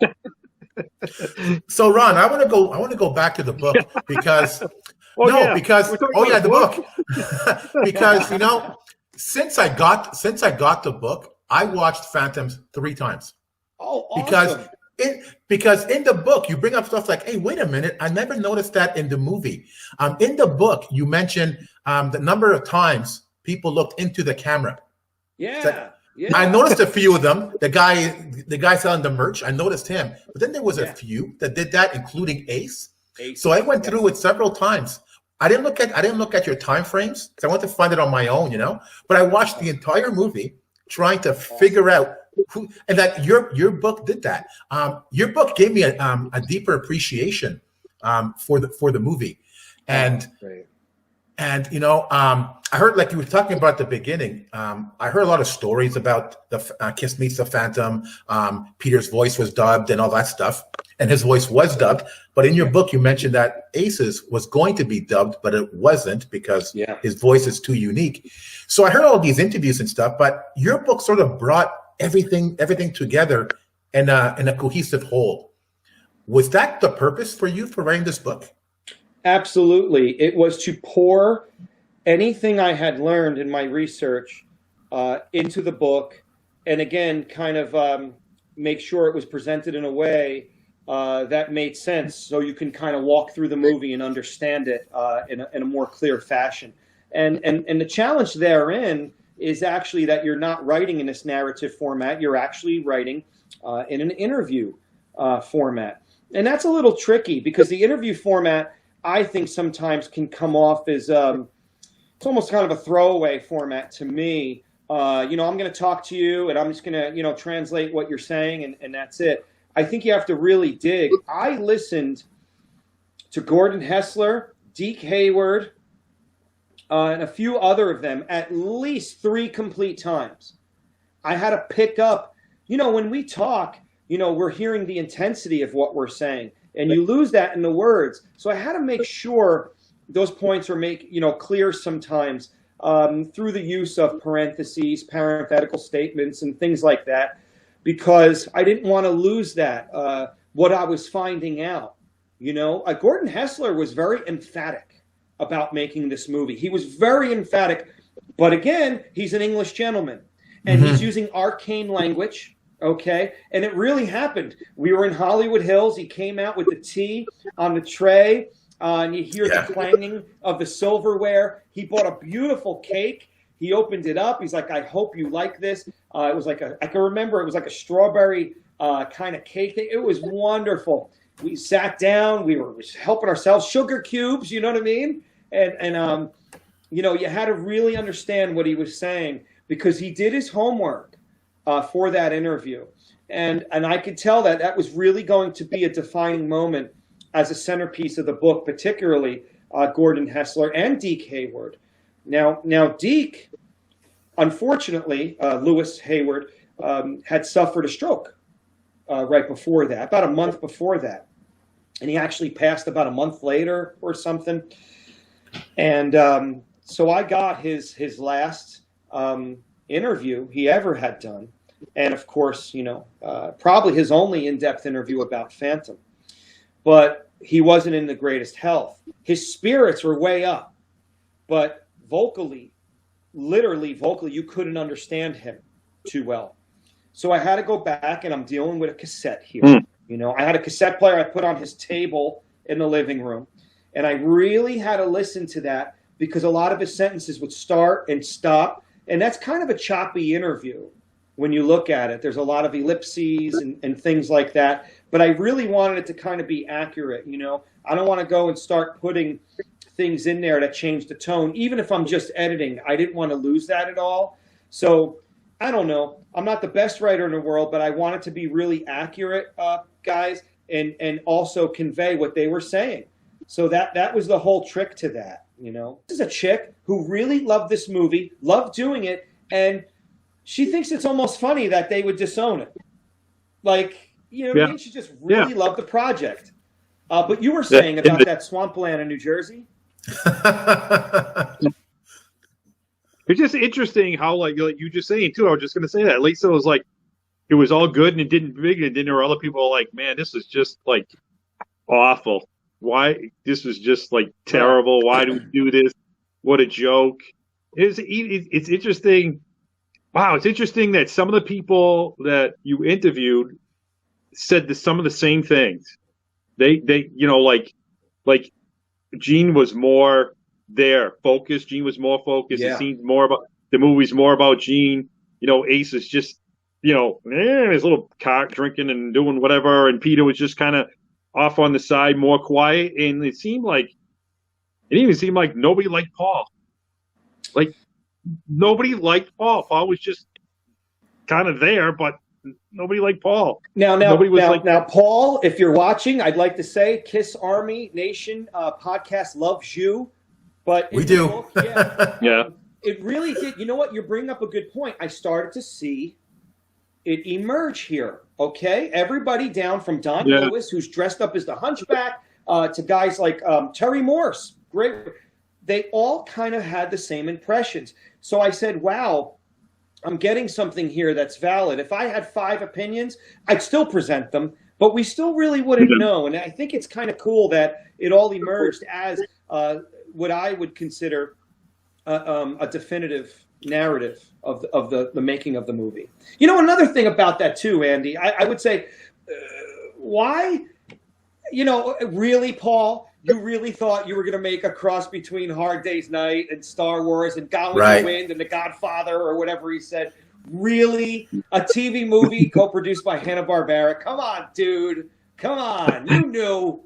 So Ron, I want to go back to the book because the book. Because since I got the book, I watched Phantoms 3 times. Oh, awesome. Because in the book you bring up stuff like, hey, wait a minute, I never noticed that in the movie. In the book you mentioned the number of times people looked into the camera. Yeah. I noticed a few of them. The guy selling the merch, I noticed him. But then there was a few that did that, including Ace. So I went through it several times. I didn't look at your time frames because I wanted to find it on my own, But I watched the entire movie trying to figure out who, and that your book did that. Your book gave me a deeper appreciation for the movie, and. And I heard, like you were talking about at the beginning, I heard a lot of stories about the Kiss Meets the Phantom. Peter's voice was dubbed and all that stuff, and his voice was dubbed. But in your book, you mentioned that Ace's was going to be dubbed, but it wasn't because his voice is too unique. So I heard all these interviews and stuff, but your book sort of brought everything together in a cohesive whole. Was that the purpose for you for writing this book? Absolutely. It was to pour anything I had learned in my research into the book, and again, kind of make sure it was presented in a way that made sense, so you can kind of walk through the movie and understand it in a more clear fashion. And the challenge therein is actually that you're not writing in this narrative format. You're actually writing in an interview format. And that's a little tricky because the interview format, I think, sometimes can come off as it's almost kind of a throwaway format to me. I'm going to talk to you and I'm just going to, translate what you're saying and that's it. I think you have to really dig. I listened to Gordon Hessler, Deke Hayward, and a few other of them at least 3 complete times. I had to pick up, when we talk, we're hearing the intensity of what we're saying. And you lose that in the words. So I had to make sure those points are clear sometimes through the use of parentheses, parenthetical statements, and things like that, because I didn't want to lose that, what I was finding out. Gordon Hessler was very emphatic about making this movie. He was very emphatic, but again, he's an English gentleman, and he's using arcane language. Okay, and it really happened. We were in Hollywood Hills. He came out with the tea on the tray, and you hear the clanging of the silverware. He bought a beautiful cake. He opened it up. He's like, "I hope you like this." It was like I can remember it was like a strawberry kind of cake. It was wonderful. We sat down. We were helping ourselves. Sugar cubes, you know what I mean? And you had to really understand what he was saying because he did his homework. For that interview. And I could tell that was really going to be a defining moment as a centerpiece of the book, particularly Gordon Hessler and Deke Hayward. Now Deke, unfortunately, Lewis Hayward, had suffered a stroke right before that, about a month before that. And he actually passed about a month later or something. And so I got his last interview he ever had done. And of course, probably his only in-depth interview about Phantom. But he wasn't in the greatest health. His spirits were way up. But literally vocally, you couldn't understand him too well. So I had to go back, and I'm dealing with a cassette here. I had a cassette player I put on his table in the living room. And I really had to listen to that because a lot of his sentences would start and stop. And that's kind of a choppy interview. When you look at it, there's a lot of ellipses and things like that. But I really wanted it to kind of be accurate, I don't want to go and start putting things in there that change the tone. Even if I'm just editing, I didn't want to lose that at all. So, I don't know. I'm not the best writer in the world, but I wanted to be really accurate, guys, and also convey what they were saying. So that was the whole trick to that, This is a chick who really loved this movie, loved doing it, and she thinks it's almost funny that they would disown it. Like, You know what I Yeah. mean? She just really loved the project. But you were saying about that swampland in New Jersey? It's just interesting how, like you just saying too. I was just going to say that. At least it was like it was all good and it didn't big, and then there were other people like, man, this is just like awful. Why this is just like terrible? Why do we do this? What a joke! It's interesting. Wow, it's interesting that some of the people that you interviewed said some of the same things. They like Gene was more focused. Gene was more focused. Yeah. It seemed more about the movie's more about Gene. Ace is just his little cock drinking and doing whatever, and Peter was just kind of off on the side, more quiet. And it even seemed like nobody liked Paul. Like nobody liked Paul. Paul was just kind of there, but nobody liked Paul. Now, Paul, if you're watching, I'd like to say, Kiss Army Nation podcast loves you, but we do. Yeah. It really did. You know what? You're bringing up a good point. I started to see it emerge here. Okay, everybody down from Don Lewis, who's dressed up as the Hunchback, to guys like Terry Morse. Great. They all kind of had the same impressions. So I said, wow, I'm getting something here that's valid. If I had 5 opinions, I'd still present them, but we still really wouldn't know. And I think it's kind of cool that it all emerged as what I would consider a definitive narrative of the making of the movie. Another thing about that too, Andy, I would say, why, really, Paul, you really thought you were going to make a cross between Hard Day's Night and Star Wars and Gone with the Wind and The Godfather or whatever he said? Really? A TV movie co-produced by Hanna-Barbera? Come on, dude. Come on. You knew.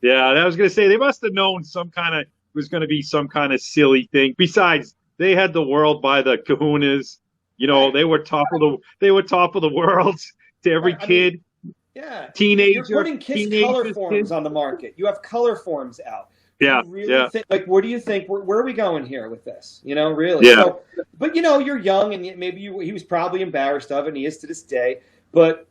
Yeah, I was going to say, they must have known it was going to be some kind of silly thing. Besides, they had the world by the kahunas. They were top of the world to every kid. Yeah, teenager. You're putting Kiss color forms on the market. You have color forms out. Yeah, what do you think? Where are we going here with this? Really. Yeah. So, but you're young, and maybe he was probably embarrassed of it, and he is to this day. But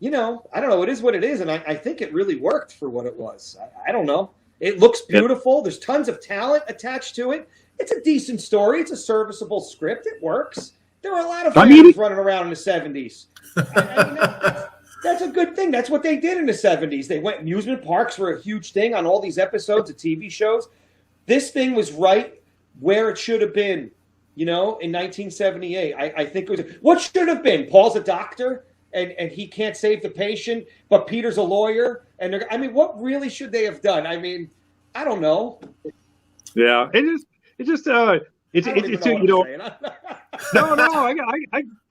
I don't know. It is what it is, and I think it really worked for what it was. I don't know. It looks beautiful. There's tons of talent attached to it. It's a decent story. It's a serviceable script. It works. There were a lot of fans running around in the 70s. That's a good thing. That's what they did in the 70s. They went amusement parks were a huge thing on all these episodes of TV shows. This thing was right where it should have been, in 1978. I think it was. What should have been? Paul's a doctor, and he can't save the patient, but Peter's a lawyer. And what really should they have done? I don't know. Yeah, it's just No,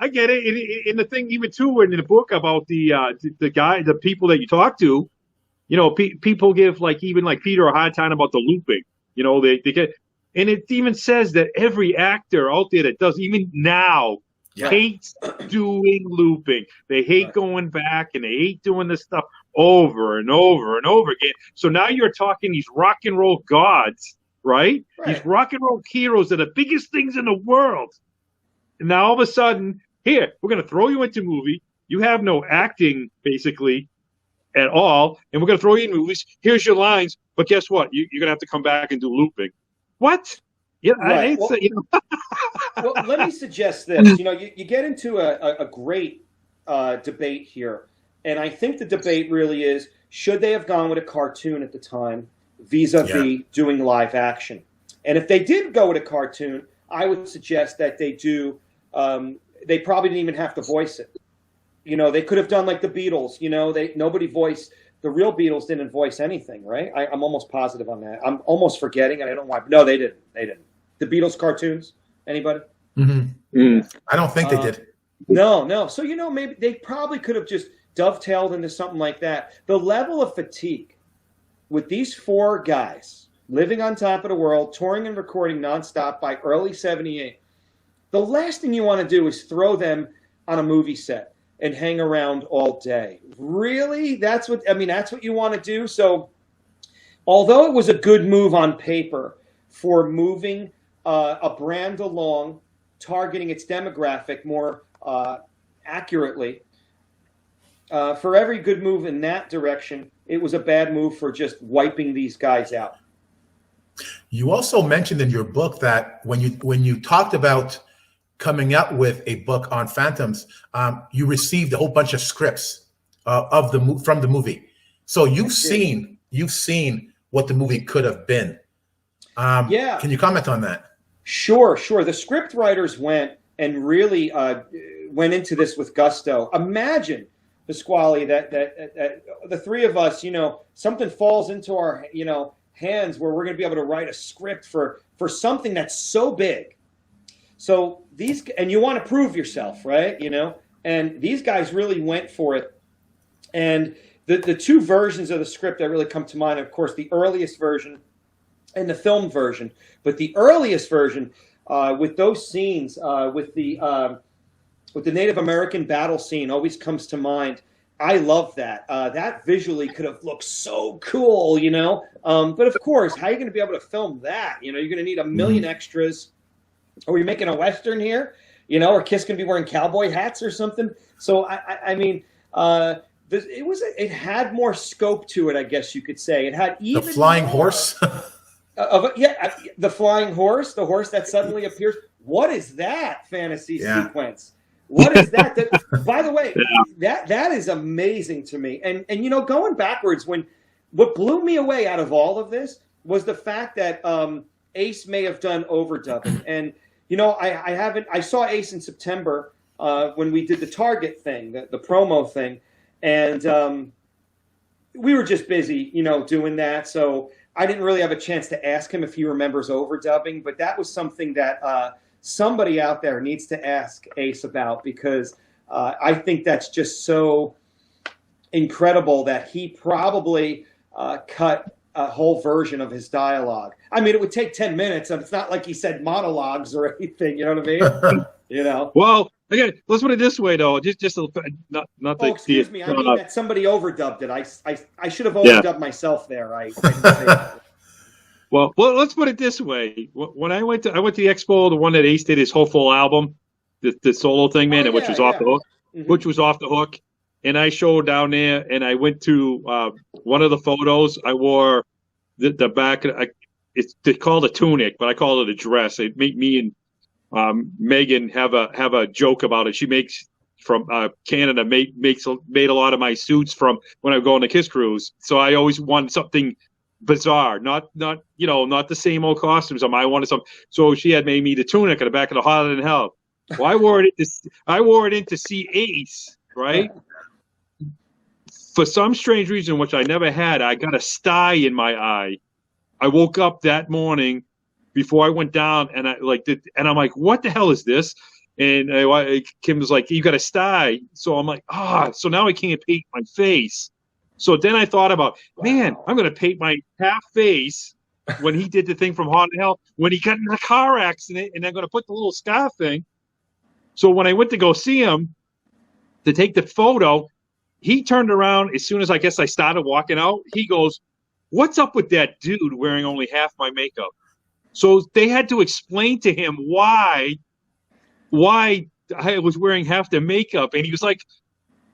I get it. And the thing, even too, in the book about the people that you talk to, people give even Peter a hard time about the looping. They get, and it even says that every actor out there that does, even now, hates doing looping. They hate going back, and they hate doing this stuff over and over and over again. So now you're talking these rock and roll gods, right? These rock and roll heroes are the biggest things in the world. And now all of a sudden, here, we're going to throw you into a movie. You have no acting, basically, at all. And we're going to throw you in movies. Here's your lines. But guess what? You're going to have to come back and do looping. What? Yeah, right. Well, let me suggest this. You get into a great debate here. And I think the debate really is, should they have gone with a cartoon at the time vis-a-vis doing live action? And if they did go with a cartoon, I would suggest that they do. They probably didn't even have to voice it. They could have done like the Beatles. Nobody voiced. The real Beatles didn't voice anything, right? I'm almost positive on that. I'm almost forgetting, and I don't know why. No, they didn't. The Beatles cartoons. Anybody? Mm-hmm. I don't think they did. No. So maybe they probably could have just dovetailed into something like that. The level of fatigue with these 4 guys living on top of the world, touring and recording nonstop by early '78. The last thing you want to do is throw them on a movie set and hang around all day. Really? That's what you want to do? So although it was a good move on paper for moving a brand along, targeting its demographic more accurately, for every good move in that direction, it was a bad move for just wiping these guys out. You also mentioned in your book that when you talked about coming up with a book on Phantoms, you received a whole bunch of scripts from the movie. So you've seen what the movie could have been. Yeah. Can you comment on that? Sure. The script writers went and really went into this with gusto. Imagine, Pasquale, that the three of us, something falls into our, hands where we're going to be able to write a script for something that's so big. So and you want to prove yourself, right? And these guys really went for it. And the two versions of the script that really come to mind, of course, the earliest version and the film version. But the earliest version, with those scenes, with the Native American battle scene, always comes to mind. I love that. That visually could have looked so cool, But of course, how are you going to be able to film that? You're going to need a million extras. Are we making a Western here? Or Kiss going to be wearing cowboy hats or something? So I mean, it had more scope to it, I guess you could say. It had even the flying horse. The flying horse, the horse that suddenly appears. What is that fantasy sequence? What is that? By the way, that is amazing to me. And going backwards, what blew me away out of all of this was the fact that Ace may have done overdubbing. And I saw Ace in September when we did the Target thing, the promo thing, and we were just busy, doing that. So I didn't really have a chance to ask him if he remembers overdubbing, but that was something that somebody out there needs to ask Ace about, because I think that's just so incredible that he probably cut a whole version of his dialogue. I mean, it would take 10 minutes, and it's not like he said monologues or anything. You know what I mean? Well, again, let's put it this way, though. Just not the. Oh, excuse me. I mean that somebody overdubbed it. I should have overdubbed myself there. I didn't say that. Well, let's put it this way. When I went to the expo, the one that Ace did his whole full album, the solo thing, man, which was off the hook, which was off the hook. And I showed down there, and I went to one of the photos. I wore the back. They call it a tunic, but I call it a dress. It made me and Megan have a joke about it. She makes from Canada, made a lot of my suits from when I go on the Kiss cruise. So I always want something bizarre, not the same old costumes. I wanted some. So she had made me the tunic at the back of the Hotter Than Hell. Well, I wore it in to see Ace, right? For some strange reason, which I never had, I got a sty in my eye. I woke up that morning before I went down, and I'm like, what the hell is this? And Kim was like, you got a sty. So I'm like, so now I can't paint my face. So then I thought about, man, I'm going to paint my half face when he did the thing from Haunted Hell, when he got in a car accident, and I'm going to put the little scar thing. So when I went to go see him to take the photo, he turned around as soon as I guess I started walking out. He goes, what's up with that dude wearing only half my makeup? So they had to explain to him why I was wearing half the makeup. And he was like,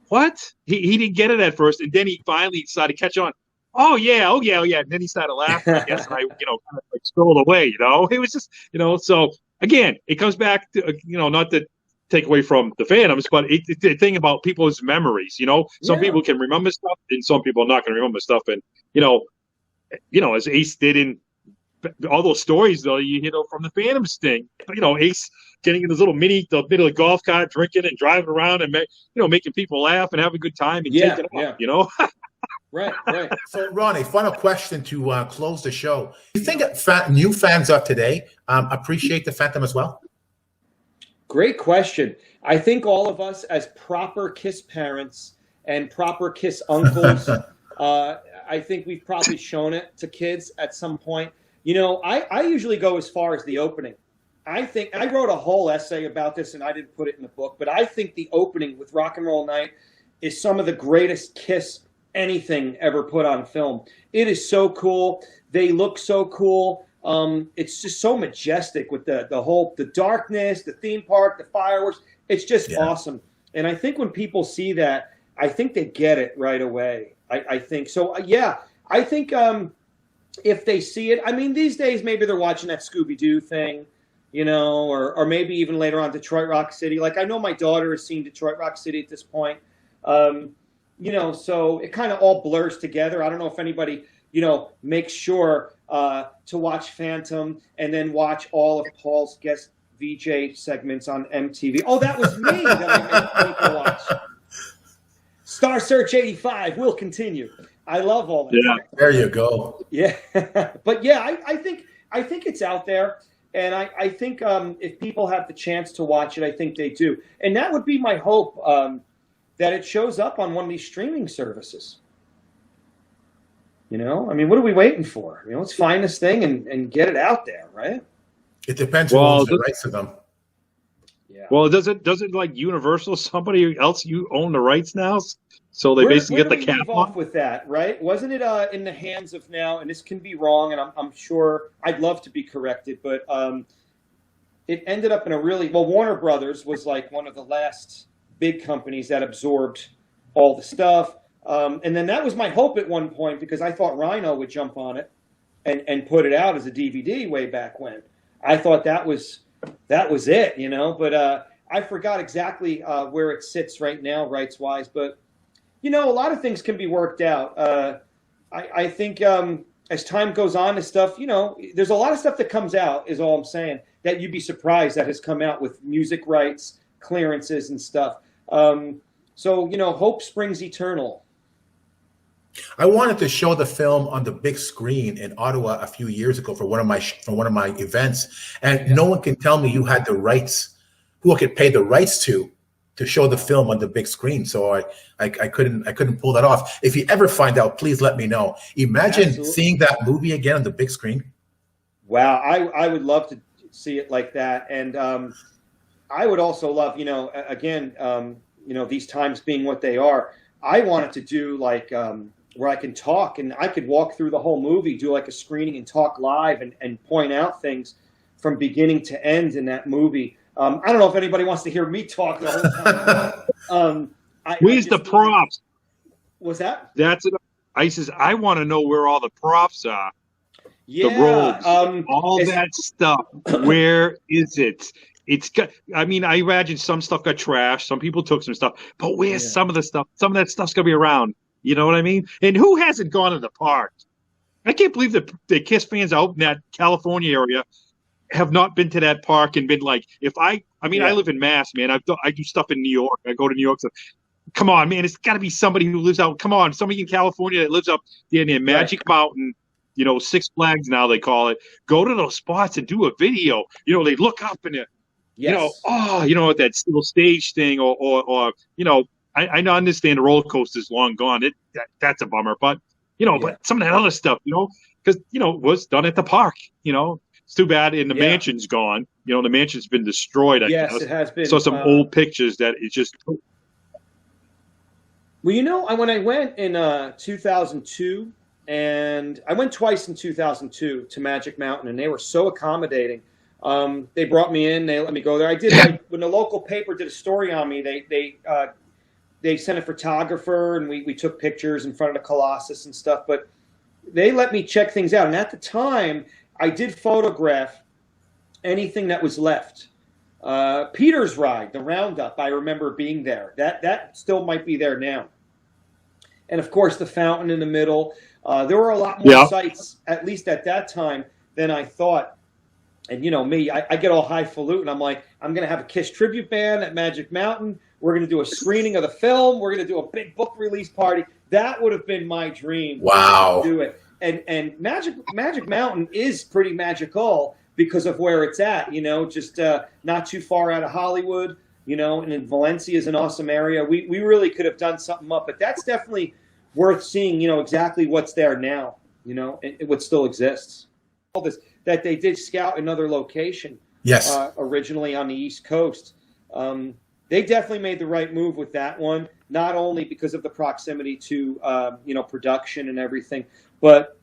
what? He didn't get it at first. And then he finally started to catch on. Oh yeah. And then he started laughing, I guess. And I, kind of like strolled away, It was just, so again, it comes back to, not to take away from the Phantoms, but it's the thing about people's memories, Some people can remember stuff and some people are not going to remember stuff. And, as Ace did in all those stories, though, you hear from the Phantoms thing, Ace getting in his little the middle of golf cart, drinking and driving around and, making people laugh and have a good time and taking it off, Right. So, Ron, a final question to close the show. Do you think new fans of today appreciate the Phantom as well? Great question. I think all of us as proper Kiss parents and proper Kiss uncles, I think we've probably shown it to kids at some point. I usually go as far as the opening. I think I wrote a whole essay about this and I didn't put it in the book, but I think the opening with Rock and Roll Night is some of the greatest Kiss anything ever put on film. It is so cool. They look so cool. It's just so majestic with the darkness, the theme park, the fireworks. It's just awesome. And I think when people see that, I think they get it right away. I think so. Yeah, I think if they see it, I mean, these days maybe they're watching that Scooby-Doo thing, you know, or maybe even later on Detroit Rock City. Like I know my daughter has seen Detroit Rock City at this point. You know, so it kind of all blurs together. I don't know if anybody, you know, makes sure to watch Phantom and then watch all of Paul's guest VJ segments on MTV. Oh, that was me that I made people watch. Star Search 85 will continue. I love all that. Yeah, there you go. Yeah, but yeah, I think it's out there, and I think if people have the chance to watch it, I think they do, and that would be my hope, that it shows up on one of these streaming services. You know, I mean, what are we waiting for? You know, let's find this thing and get it out there, right? It depends who owns the rights to them. Yeah. Well, does it like Universal? Somebody else you own the rights now, so they basically get the cap off with that, right? Wasn't it in the hands of now? And this can be wrong, and I'm sure I'd love to be corrected, but it ended up in a really Warner Brothers was like one of the last big companies that absorbed all the stuff, and then that was my hope at one point because I thought Rhino would jump on it and put it out as a DVD way back when. I thought that was it, you know, but I forgot exactly where it sits right now, rights-wise. But, you know, a lot of things can be worked out. I think as time goes on and stuff, you know, there's a lot of stuff that comes out, is all I'm saying, that you'd be surprised that has come out with music rights, clearances and stuff. So, you know, hope springs eternal. I wanted to show the film on the big screen in Ottawa a few years ago for one of my events, and no one can tell me you had the rights, who I could pay the rights to show the film on the big screen. So I couldn't pull that off. If you ever find out, please let me know. Imagine Absolutely. Seeing that movie again on the big screen. Wow, I would love to see it like that, and I would also love, you know, again, you know, these times being what they are, I wanted to do like where I can talk and I could walk through the whole movie, do like a screening and talk live and point out things from beginning to end in that movie. I don't know if anybody wants to hear me talk the whole time. Where's the props? Was that? That's it. I says, I want to know where all the props are. Yeah, the robes, all that stuff. Where is it? It's got. I mean, I imagine some stuff got trashed. Some people took some stuff, but where's some of the stuff? Some of that stuff's gonna be around. You know what I mean? And who hasn't gone to the park? I can't believe that the KISS fans out in that California area have not been to that park and been like, I live in Mass, man. I do stuff in New York. I go to New York. So, come on, man. It's got to be somebody who lives out. Come on, somebody in California that lives up there near Magic Mountain. You know, Six Flags now they call it. Go to those spots and do a video. You know, they look up and you know, that little stage thing, or you know, I understand the roller coaster's long gone. That's a bummer, but you know, but some of that other stuff, you know, because you know, it was done at the park. You know, it's too bad, and the mansion's gone. You know, the mansion's been destroyed. I guess it has been. So some old pictures that it's just. Well, you know, when I went in 2002, and I went twice in 2002 to Magic Mountain, and they were so accommodating. They brought me in. They let me go there. I did when the local paper did a story on me. They sent a photographer, and we took pictures in front of the Colossus and stuff. But they let me check things out. And at the time, I did photograph anything that was left. Peter's Ride, the Roundup, I remember being there. That still might be there now. And of course, the fountain in the middle. There were a lot more sites, at least at that time, than I thought. And you know me, I get all highfalutin. I'm like, I'm going to have a KISS tribute band at Magic Mountain. We're going to do a screening of the film. We're going to do a big book release party. That would have been my dream. Wow. To do it. And Magic Mountain is pretty magical because of where it's at. You know, just not too far out of Hollywood. You know, and then Valencia is an awesome area. We really could have done something up, but that's definitely worth seeing. You know, exactly what's there now. You know, and what still exists. All this. That they did scout another location. Yes. Originally on the East Coast. They definitely made the right move with that one, not only because of the proximity to, you know, production and everything, but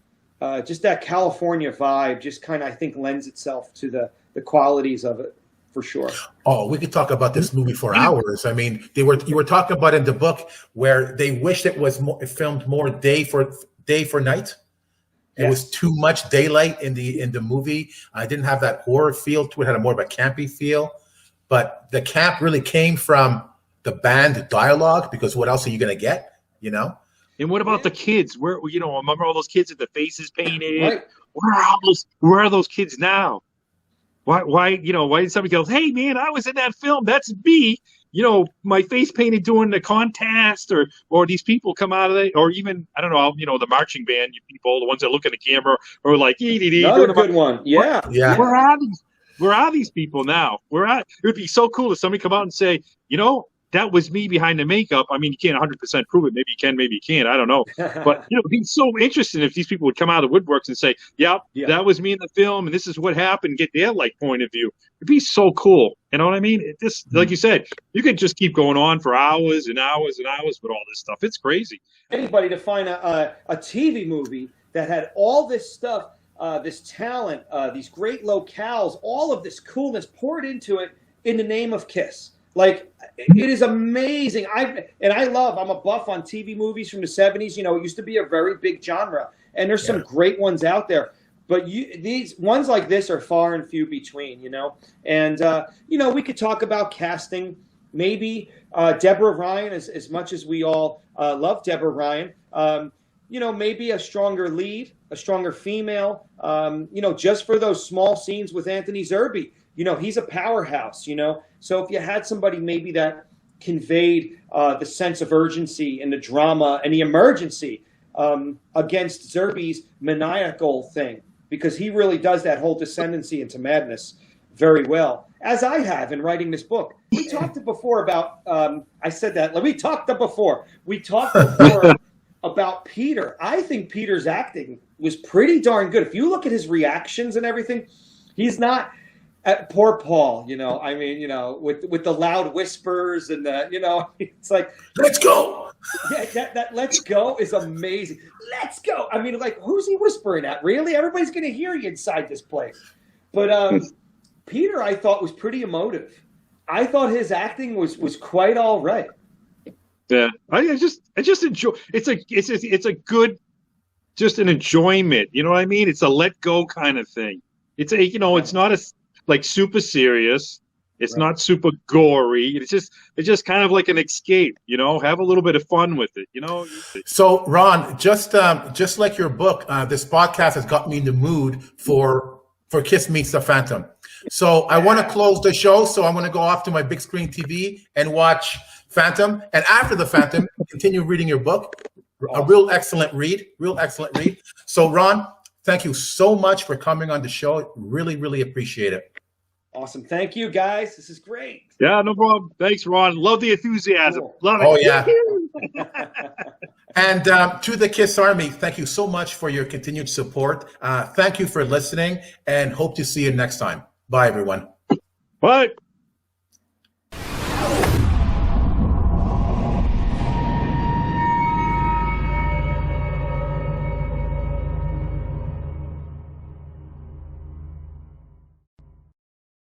just that California vibe just kind of, I think, lends itself to the qualities of it. for sure. Oh, we could talk about this movie for hours. I mean, you were talking about in the book where they wished it was filmed more day for night. It was too much daylight in the movie. I didn't have that horror feel to it. It had a more of a campy feel. But the camp really came from the band dialogue, because what else are you going to get, you know? And what about the kids? Where, you know, remember all those kids with the faces painted? Right. Where are those kids now? Why did somebody go, hey man, I was in that film, that's me, you know, my face painted during the contest, or these people come out of it, or even, I don't know, you know, the marching band people, the ones that look at the camera, or like, another good one. Yeah. Where are these people now? It would be so cool if somebody come out and say, you know, that was me behind the makeup. I mean, you can't 100% prove it. Maybe you can, maybe you can't. I don't know. But, you know, it'd be so interesting if these people would come out of the woodworks and say, yep, that was me in the film, and this is what happened, get their, like, point of view. It'd be so cool. You know what I mean? Like you said, you could just keep going on for hours and hours and hours with all this stuff. It's crazy. Anybody to find a TV movie that had all this stuff, this talent, these great locales, all of this coolness poured into it in the name of Kiss. Like, it is amazing. I'm a buff on TV movies from the 70s. You know, it used to be a very big genre, and there's some great ones out there. But these ones like this are far and few between, you know. And, you know, we could talk about casting. Maybe Deborah Ryan, as much as we all love Deborah Ryan, you know, maybe a stronger lead, a stronger female, you know, just for those small scenes with Anthony Zerbe. You know, he's a powerhouse, you know. So if you had somebody maybe that conveyed the sense of urgency and the drama and the emergency against Zerbe's maniacal thing, because he really does that whole descendancy into madness very well, as I have in writing this book. We talked before about, we talked before about Peter. I think Peter's acting was pretty darn good. If you look at his reactions and everything, he's not... poor Paul, you know, I mean, you know, with the loud whispers and the, you know, it's like, let's go. Yeah, that let's go is amazing. Let's go. I mean, like, who's he whispering at? Really? Everybody's going to hear you inside this place. But Peter, I thought, was pretty emotive. I thought his acting was quite all right. Yeah, I just enjoy. It's a good, just an enjoyment. You know what I mean? It's a let go kind of thing. It's a, you know, it's not like super serious. It's not super gory. It's just kind of like an escape, you know, have a little bit of fun with it, you know? So Ron, just like your book, this podcast has got me in the mood for Kiss Meets the Phantom. So I want to close the show. So I'm going to go off to my big screen TV and watch Phantom. And after the Phantom, continue reading your book. A real excellent read. So Ron, thank you so much for coming on the show. Really, really appreciate it. Awesome. Thank you, guys. This is great. Yeah, no problem. Thanks, Ron. Love the enthusiasm. Cool. Love it. Oh, yeah. And to the Kiss Army, thank you so much for your continued support. Thank you for listening, and hope to see you next time. Bye, everyone. Bye.